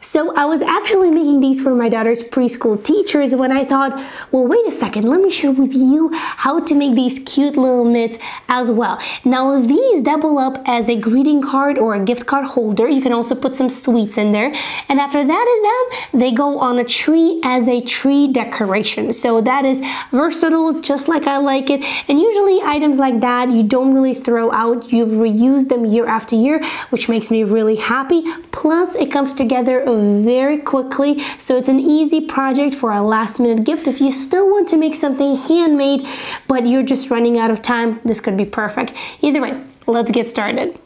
So I was actually making these for my daughter's preschool teachers when I thought, well, wait a second, let me share with you how to make these cute little mitts as well. Now these double up as a greeting card or a gift card holder. You can also put some sweets in there. And after that is done, they go on a tree as a tree decoration. So that is versatile, just like I like it. And usually items like that, you don't really throw out. You've reused them year after year, which makes me really happy. Plus it comes together very quickly, so it's an easy project for a last minute gift. If you still want to make something handmade but you're just running out of time, this could be perfect. Either way, let's get started.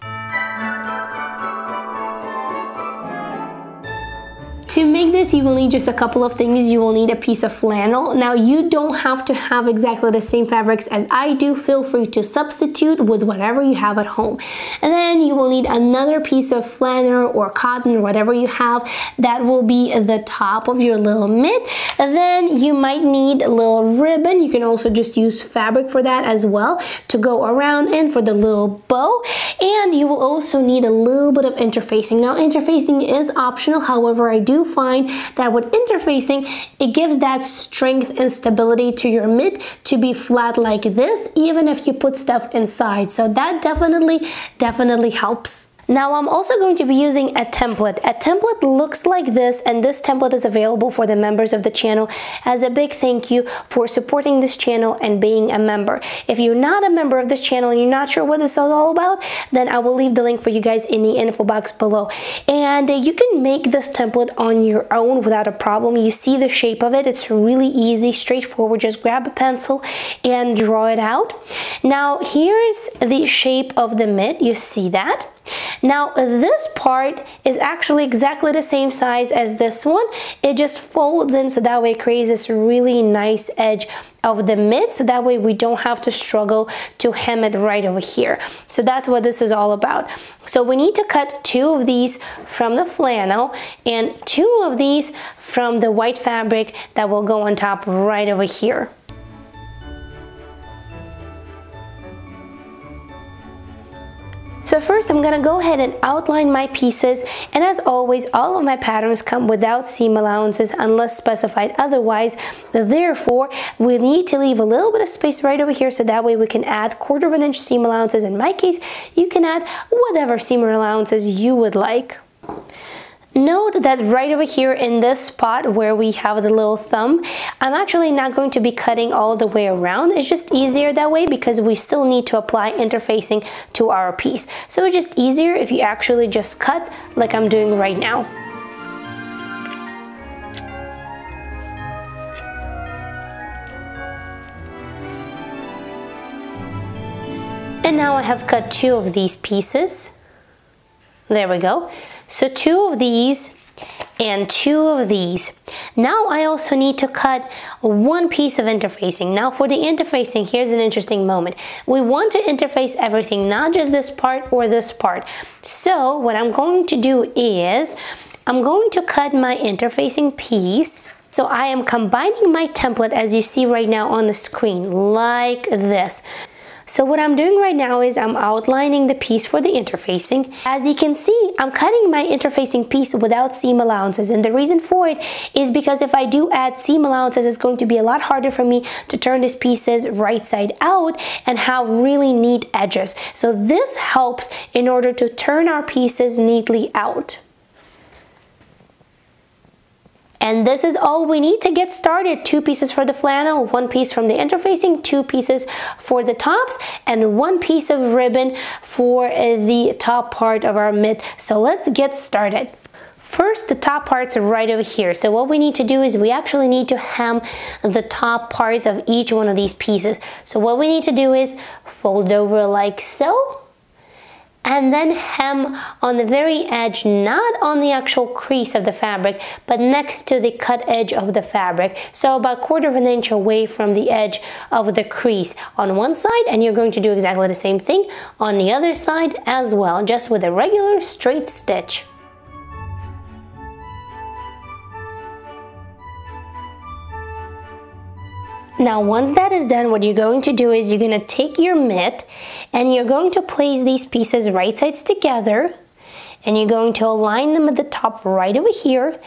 To make this, you will need just a couple of things. You will need a piece of flannel. Now, you don't have to have exactly the same fabrics as I do. Feel free to substitute with whatever you have at home. And then you will need another piece of flannel or cotton or whatever you have. That will be the top of your little mitt. And then you might need a little ribbon. You can also just use fabric for that as well to go around and for the little bow. And you will also need a little bit of interfacing. Now, interfacing is optional. However, I do find that with interfacing, it gives that strength and stability to your mitt to be flat like this, even if you put stuff inside. So that definitely helps. Now I'm also going to be using a template. A template looks like this, and this template is available for the members of the channel as a big thank you for supporting this channel and being a member. If you're not a member of this channel and you're not sure what this is all about, then I will leave the link for you guys in the info box below. And you can make this template on your own without a problem. You see the shape of it. It's really easy, straightforward. Just grab a pencil and draw it out. Now here's the shape of the mitt. You see that? Now this part is actually exactly the same size as this one. It just folds in, so that way it creates this really nice edge of the mitt, so that way we don't have to struggle to hem it right over here. So that's what this is all about. So we need to cut 2 of these from the flannel and 2 of these from the white fabric that will go on top right over here. So first I'm gonna go ahead and outline my pieces, and as always, all of my patterns come without seam allowances unless specified otherwise. Therefore, we need to leave a little bit of space right over here, so that way we can add 1/4 of an inch seam allowances. In my case, you can add whatever seam allowances you would like. Note that right over here in this spot where we have the little thumb, I'm actually not going to be cutting all the way around. It's just easier that way because we still need to apply interfacing to our piece. So it's just easier if you actually just cut like I'm doing right now. And now I have cut 2 of these pieces. There we go. So 2 of these and 2 of these. Now I also need to cut 1 piece of interfacing. Now for the interfacing, here's an interesting moment. We want to interface everything, not just this part or this part. So what I'm going to do is, I'm going to cut my interfacing piece. So I am combining my template as you see right now on the screen, like this. So what I'm doing right now is I'm outlining the piece for the interfacing. As you can see, I'm cutting my interfacing piece without seam allowances, and the reason for it is because if I do add seam allowances, it's going to be a lot harder for me to turn these pieces right side out and have really neat edges. So this helps in order to turn our pieces neatly out. And this is all we need to get started. 2 pieces for the flannel, 1 piece from the interfacing, 2 pieces for the tops, and 1 piece of ribbon for the top part of our mitt. So let's get started. First, the top parts are right over here. So what we need to do is we actually need to hem the top parts of each one of these pieces. So what we need to do is fold over like so, and then hem on the very edge, not on the actual crease of the fabric, but next to the cut edge of the fabric. So about 1/4 of an inch away from the edge of the crease on one side, and you're going to do exactly the same thing on the other side as well, just with a regular straight stitch. Now once that is done, what you're going to do is you're going to take your mitt and you're going to place these pieces right sides together, and you're going to align them at the top right over here.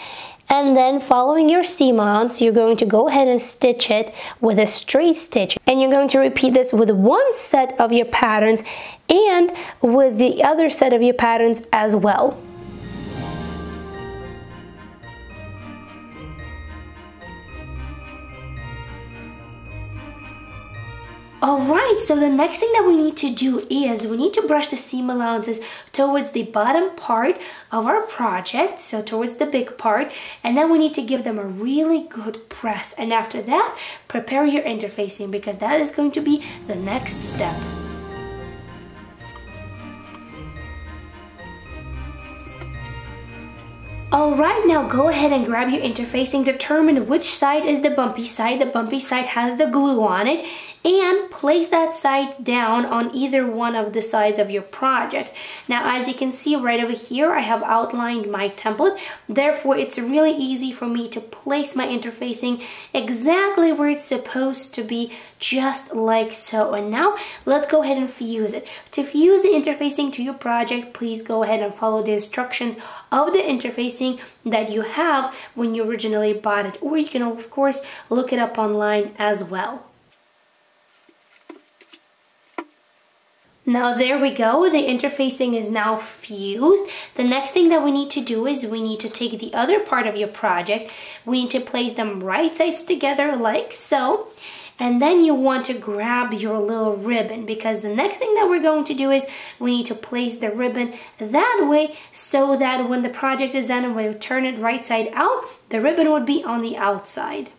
And then following your seam allowance, you're going to go ahead and stitch it with a straight stitch. And you're going to repeat this with one set of your patterns and with the other set of your patterns as well. Alright, so the next thing that we need to do is we need to brush the seam allowances towards the bottom part of our project, so towards the big part, and then we need to give them a really good press. And after that, prepare your interfacing, because that is going to be the next step. Alright, now go ahead and grab your interfacing, determine which side is the bumpy side. The bumpy side has the glue on it, and place that side down on either one of the sides of your project. Now, as you can see right over here, I have outlined my template. Therefore, it's really easy for me to place my interfacing exactly where it's supposed to be, just like so. And now, let's go ahead and fuse it. To fuse the interfacing to your project, please go ahead and follow the instructions of the interfacing that you have when you originally bought it. Or you can, of course, look it up online as well. Now there we go, the interfacing is now fused. The next thing that we need to do is we need to take the other part of your project, we need to place them right sides together like so, and then you want to grab your little ribbon, because the next thing that we're going to do is we need to place the ribbon that way so that when the project is done and we turn it right side out, the ribbon would be on the outside.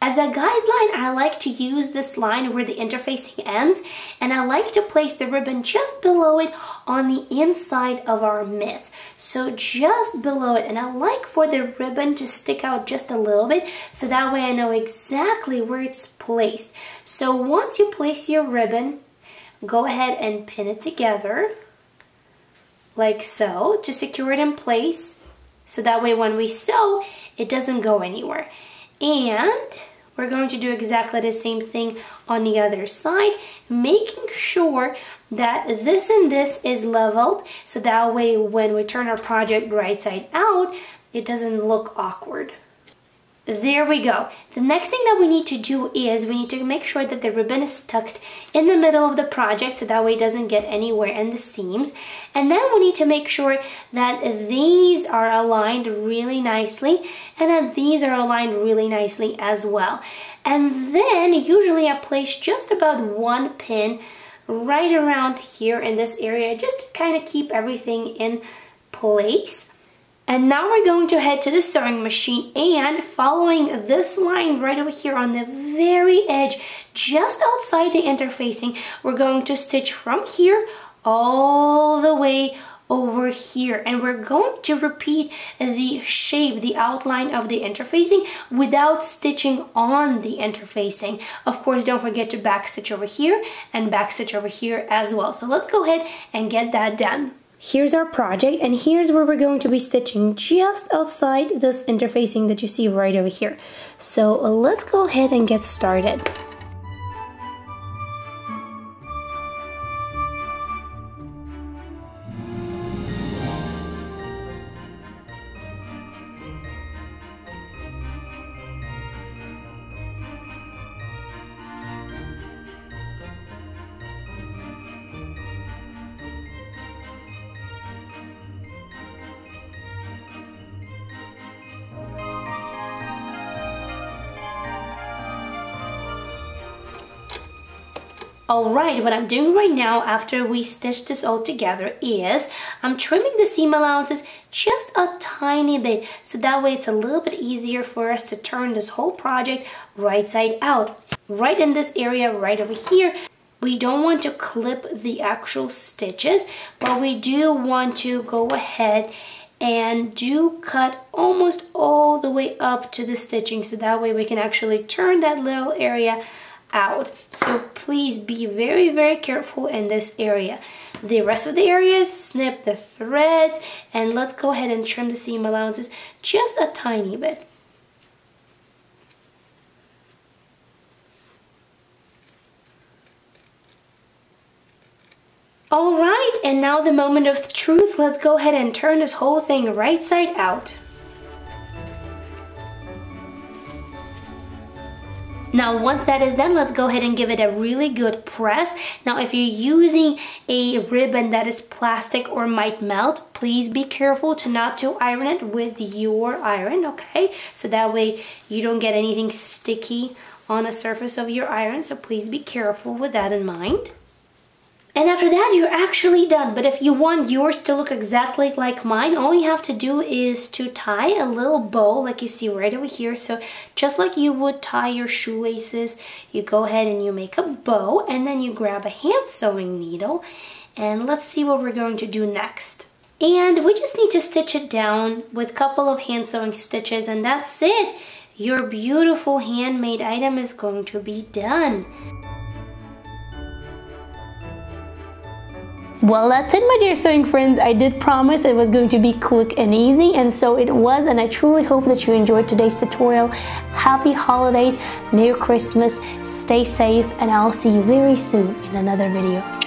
As a guideline, I like to use this line where the interfacing ends, and I like to place the ribbon just below it on the inside of our mitts. So just below it, and I like for the ribbon to stick out just a little bit, so that way I know exactly where it's placed. So once you place your ribbon, go ahead and pin it together, like so, to secure it in place, so that way when we sew, it doesn't go anywhere. And we're going to do exactly the same thing on the other side, making sure that this and this is leveled, so that way when we turn our project right side out, it doesn't look awkward. There we go. The next thing that we need to do is we need to make sure that the ribbon is tucked in the middle of the project, so that way it doesn't get anywhere in the seams. And then we need to make sure that these are aligned really nicely, and that these are aligned really nicely as well. And then usually I place just about one pin right around here in this area, just to kind of keep everything in place. And now we're going to head to the sewing machine, and following this line right over here on the very edge, just outside the interfacing, we're going to stitch from here all the way over here. And we're going to repeat the shape, the outline of the interfacing without stitching on the interfacing. Of course, don't forget to back stitch over here and back stitch over here as well. So let's go ahead and get that done. Here's our project, and here's where we're going to be stitching just outside this interfacing that you see right over here. So let's go ahead and get started. Alright, what I'm doing right now after we stitch this all together is I'm trimming the seam allowances just a tiny bit, so that way it's a little bit easier for us to turn this whole project right side out. Right in this area right over here, we don't want to clip the actual stitches, but we do want to go ahead and do cut almost all the way up to the stitching, so that way we can actually turn that little area out. So please be very, very careful in this area. The rest of the areas, snip the threads, and let's go ahead and trim the seam allowances just a tiny bit. All right, and now the moment of truth. Let's go ahead and turn this whole thing right side out. Now once that is done, let's go ahead and give it a really good press. Now if you're using a ribbon that is plastic or might melt, please be careful not to iron it with your iron, okay? So that way you don't get anything sticky on the surface of your iron, so please be careful with that in mind. And after that, you're actually done. But if you want yours to look exactly like mine, all you have to do is to tie a little bow like you see right over here. So just like you would tie your shoelaces, you go ahead and you make a bow, and then you grab a hand sewing needle. And let's see what we're going to do next. And we just need to stitch it down with a couple of hand sewing stitches, and that's it. Your beautiful handmade item is going to be done. Well, that's it, my dear sewing friends. I did promise it was going to be quick and easy, and so it was, and I truly hope that you enjoyed today's tutorial. Happy holidays, Merry Christmas, stay safe, and I'll see you very soon in another video.